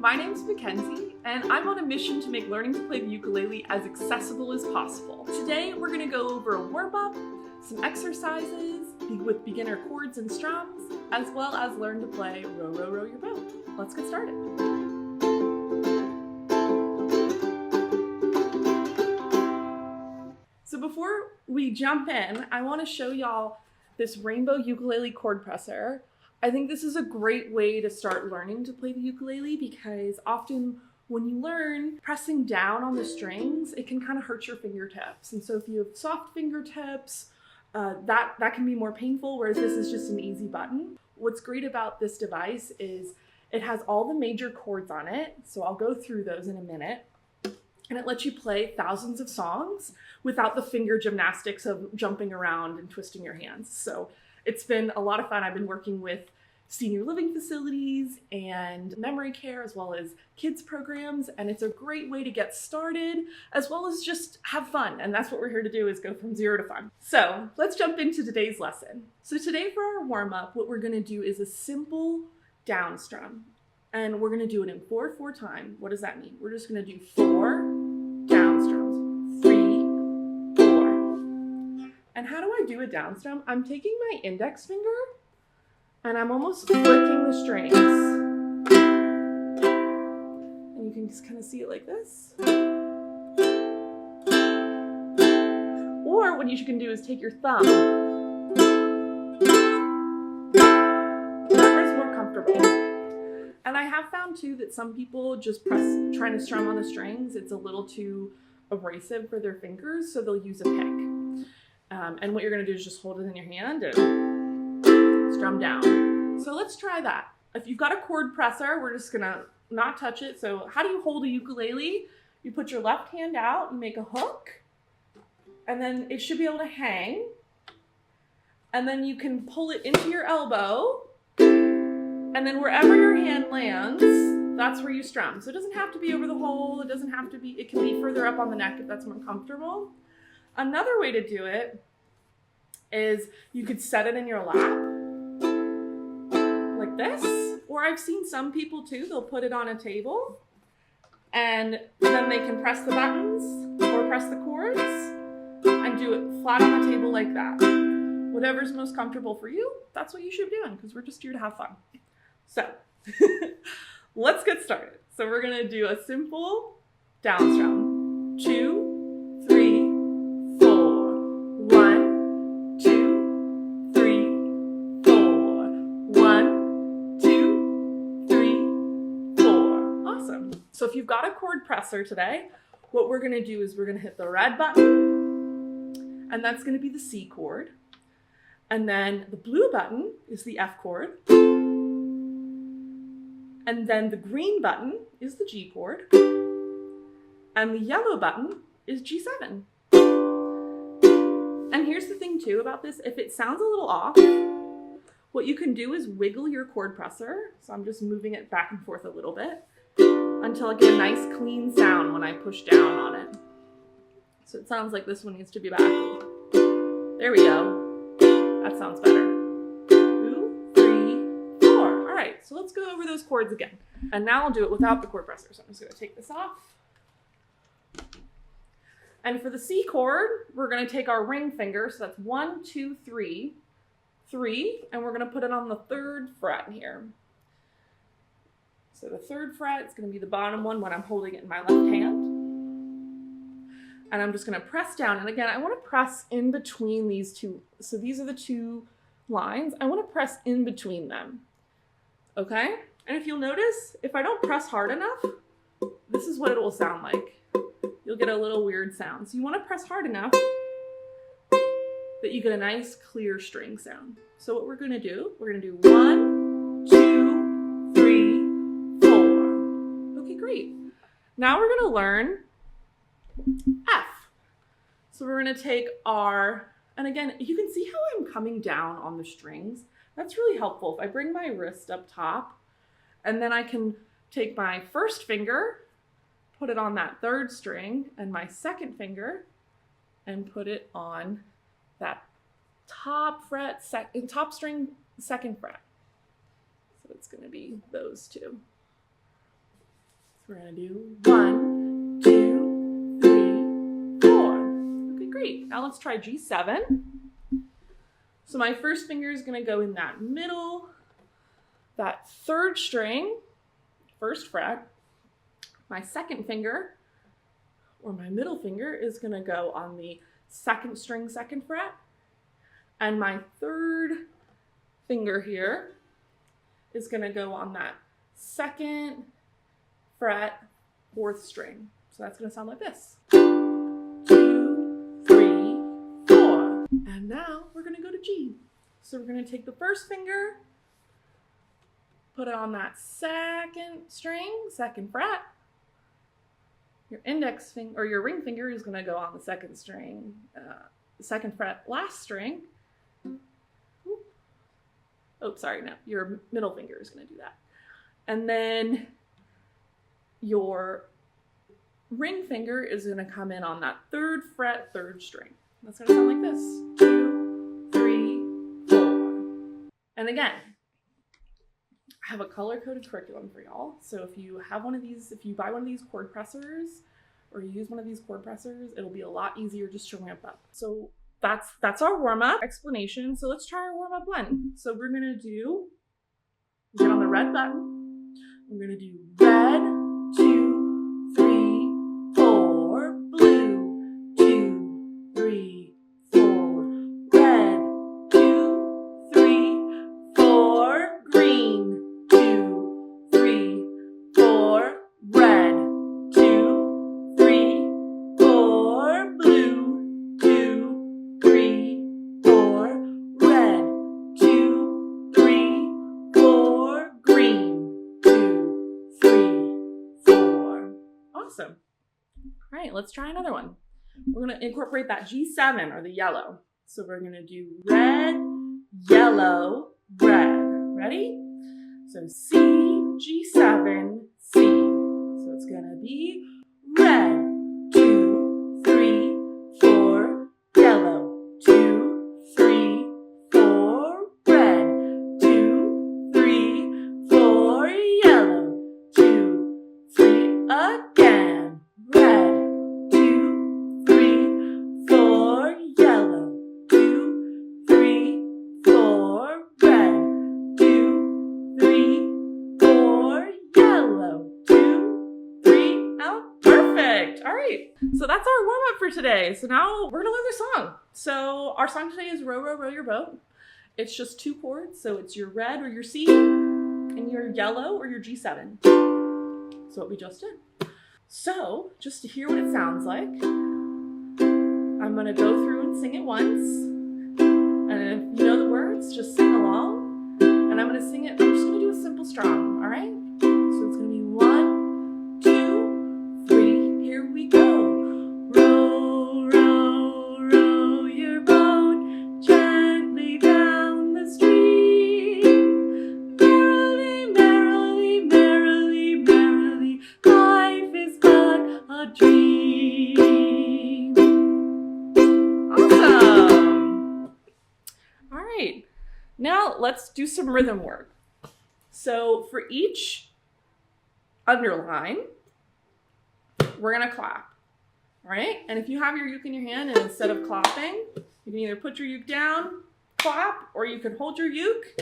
My name's Mackenzie, and I'm on a mission to make learning to play the ukulele as accessible as possible. Today, we're going to go over a warm-up, some exercises with beginner chords and strums, as well as learn to play Row, Row, Row Your Boat. Let's get started. So before we jump in, I want to show y'all this Rainbow Ukulele Chord Presser. I think this is a great way to start learning to play the ukulele because often when you learn pressing down on the strings, it can kind of hurt your fingertips. And so if you have soft fingertips, that can be more painful, whereas this is just an easy button. What's great about this device is it has all the major chords on it. So I'll go through those in a minute. And it lets you play thousands of songs without the finger gymnastics of jumping around and twisting your hands. So it's been a lot of fun. I've been working with senior living facilities and memory care as well as kids programs, and it's a great way to get started as well as just have fun. And that's what we're here to do, is go from zero to fun. So let's jump into today's lesson. So today for our warm-up, what we're gonna do is a simple down strum. And we're gonna do it in 4/4 time. What does that mean? We're just gonna do 4 down strums, 3, 4. And how do I do a down strum? I'm taking my index finger and I'm almost flicking the strings. And you can just kind of see it like this. Or what you can do is take your thumb. Whatever's more comfortable. And I have found too that some people just trying to strum on the strings, it's a little too abrasive for their fingers, so they'll use a pick. And what you're gonna do is just hold it in your hand and strum down. So let's try that. If you've got a chord presser, we're just gonna not touch it. So how do you hold a ukulele? You put your left hand out, you make a hook, and then it should be able to hang. And then you can pull it into your elbow, and then wherever your hand lands, that's where you strum. So it doesn't have to be over the hole, it doesn't have to be, it can be further up on the neck if that's more comfortable. Another way to do it is you could set it in your lap, like this. Or I've seen some people too, they'll put it on a table, and then they can press the buttons or press the chords and do it flat on the table like that. Whatever's most comfortable for you, that's what you should be doing, because we're just here to have fun. So let's get started. So we're gonna do a simple down strum. 2, 3, 4. 1, 2, 3, 4. 1, 2, 3, 4. Awesome. So if you've got a chord presser today, what we're gonna do is we're gonna hit the red button, and that's gonna be the C chord. And then the blue button is the F chord. And then the green button is the G chord. And the yellow button is G7. And here's the thing too about this, if it sounds a little off, what you can do is wiggle your chord presser. So I'm just moving it back and forth a little bit until I get a nice clean sound when I push down on it. So it sounds like this one needs to be back. There we go. That sounds better. 2, 3, 4. All right, so let's go over those chords again. And now I'll do it without the chord presser. So I'm just gonna take this off. And for the C chord, we're gonna take our ring finger. So that's 1, 2, 3, 3, and we're gonna put it on the 3rd fret here. So the 3rd fret is gonna be the bottom one when I'm holding it in my left hand. And I'm just gonna press down. And again, I wanna press in between these two. So these are the two lines. I wanna press in between them, okay? And if you'll notice, if I don't press hard enough, this is what it will sound like. You'll get a little weird sound. So you wanna press hard enough that you get a nice clear string sound. So what we're gonna do 1, 2, 3, 4. Okay, great. Now we're gonna learn F. So we're gonna take our, and again, you can see how I'm coming down on the strings. That's really helpful. If I bring my wrist up top, and then I can take my first finger, put it on that 3rd string, and my 2nd finger, and put it on that top string 2nd fret. So it's gonna be those two. we're gonna do 1, 2, 3, 4. Okay, great. Now let's try G7. So my first finger is gonna go in that middle, that 3rd string, 1st fret. My second finger, or my middle finger, is gonna go on the 2nd string, 2nd fret. And my 3rd finger here is gonna go on that 2nd fret, 4th string. So that's gonna sound like this. 2, 3, 4. And now we're gonna go to G. So we're gonna take the first finger, put it on that 2nd string, 2nd fret. Your index finger, or your ring finger, is gonna go on the 2nd string, 2nd fret, last string. Oh, sorry, no, your middle finger is gonna do that. And then your ring finger is gonna come in on that 3rd fret, 3rd string. That's gonna sound like this. 2, 3, 4. And again, I have a color-coded curriculum for y'all. So if you have one of these, if you buy one of these chord pressers, or you use one of these chord pressers, it'll be a lot easier just to ramp up. So that's our warm-up explanation. So let's try our warm-up one. So we're gonna get on the red button. We're gonna do red, 2, 3, 4, blue, 2, 3, 4, red, 2, 3, 4, green, 2, 3, 4, red, 2, 3, 4, blue, 2, 3, 4, red, 2, 3, 4, green, 2, 3, 4. Awesome. All right, let's try another one. We're gonna incorporate that G7, or the yellow. So we're gonna do red, yellow, red. Ready? So C, G7, C. So it's gonna be red, 2, 3, 4, yellow, 2, 3, 4, red, 2, 3, 4, yellow, 2, 3, again, red, 2, 3, 4, yellow, 2, 3, 4, red, 2, 3, 4, yellow, 2, 3, out. Perfect. All right. So that's our warm up for today. So now we're gonna learn the song. So our song today is Row, Row, Row Your Boat. It's just 2 chords. So it's your red, or your C, and your yellow, or your G7. So what we just did. So just to hear what it sounds like, I'm gonna go through and sing it once. And if you know the words, just sing along. And I'm gonna sing it, I'm just gonna do a simple strum, all right? So it's gonna be 1, 2, 3, here we go. Row, row, row your boat gently down the stream. Merrily, merrily, merrily, merrily, life is but a dream. Awesome. All right, now let's do some rhythm work. So for each underline, we're gonna clap, all right? And if you have your uke in your hand, and instead of clapping, you can either put your uke down, clap, or you can hold your uke,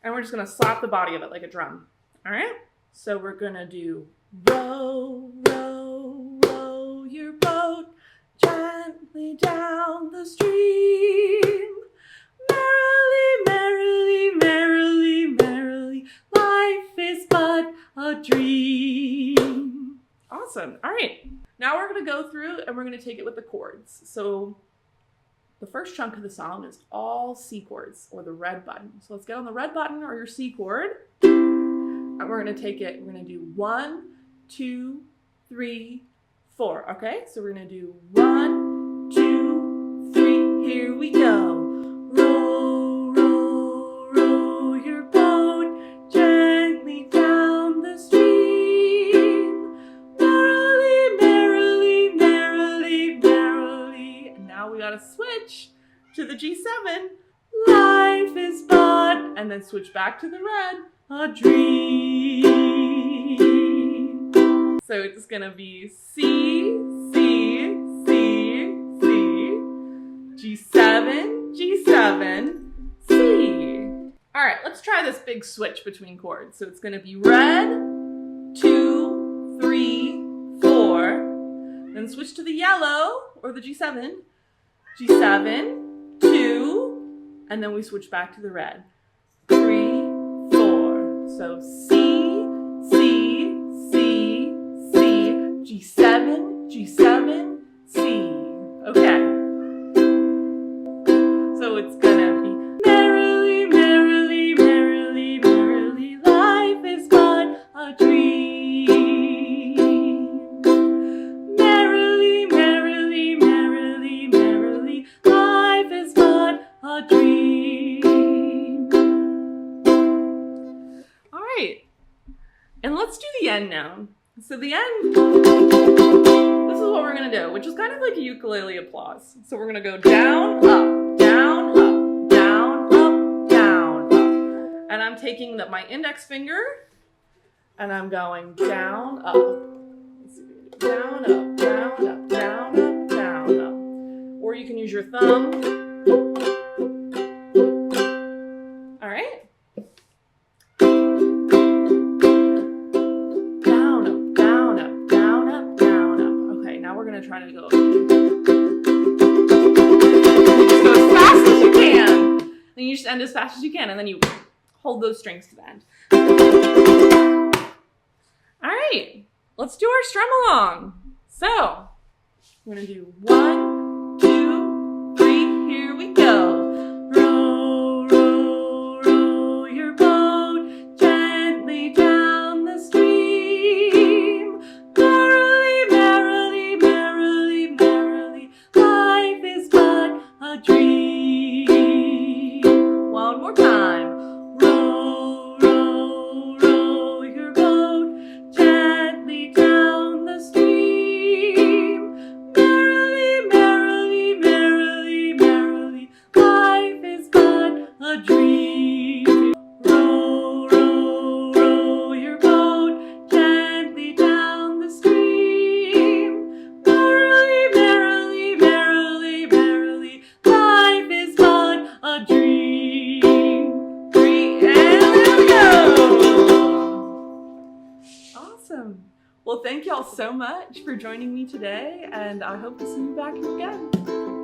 and we're just gonna slap the body of it like a drum, all right? So we're gonna do row, row, row your boat gently down the stream. Merrily, merrily, merrily, merrily, life is but a dream. Awesome. All right. Now we're going to go through and we're going to take it with the chords. So the first chunk of the song is all C chords, or the red button. So let's get on the red button, or your C chord. And we're going to take it, we're going to do 1, 2, 3, 4. Okay? So we're going to do 1, 2, 3. Here we go. Row, row, row your boat gently down the stream. Merrily, merrily, merrily, merrily. And now we gotta switch to the G7. Life is but, and then switch back to the red, a dream. So it's gonna be C, C, C, C, G7, G7, C. All right, let's try this big switch between chords. So it's gonna be red, 2, 3, 4, then switch to the yellow or the G7, G7, 2, and then we switch back to the red, 3, 4. So C, C, C, C, G7, G7, C. Okay. So it's gonna be merrily, merrily, merrily, merrily, life is but a dream. Merrily, merrily, merrily, merrily, life is but a dream. All right. And let's do the end now. So the end, this is what we're gonna do, which is kind of like a ukulele applause. So we're gonna go down, up, down, up, down, up, down, up. And I'm taking my index finger and I'm going down, up. Let's see, down, up, down, up, down, up, down, up. Or you can use your thumb. All right. Try to go as fast as you can. Then you just end as fast as you can, and then you hold those strings to the end. All right, let's do our strum along. So we're gonna do 1, 2, 3. Here we go. Row, row, row your boat gently down the stream. Merrily, merrily, merrily, merrily, life is but a dream. One more time. Row, row, row your boat gently down the stream. Merrily, merrily, merrily, merrily, life is but a dream. Row, row, row your boat gently down the stream. Merrily, merrily, merrily, merrily, life is but a dream. 3, and there we go. Awesome. Well, thank y'all so much for joining me today, and I hope to see you back here again.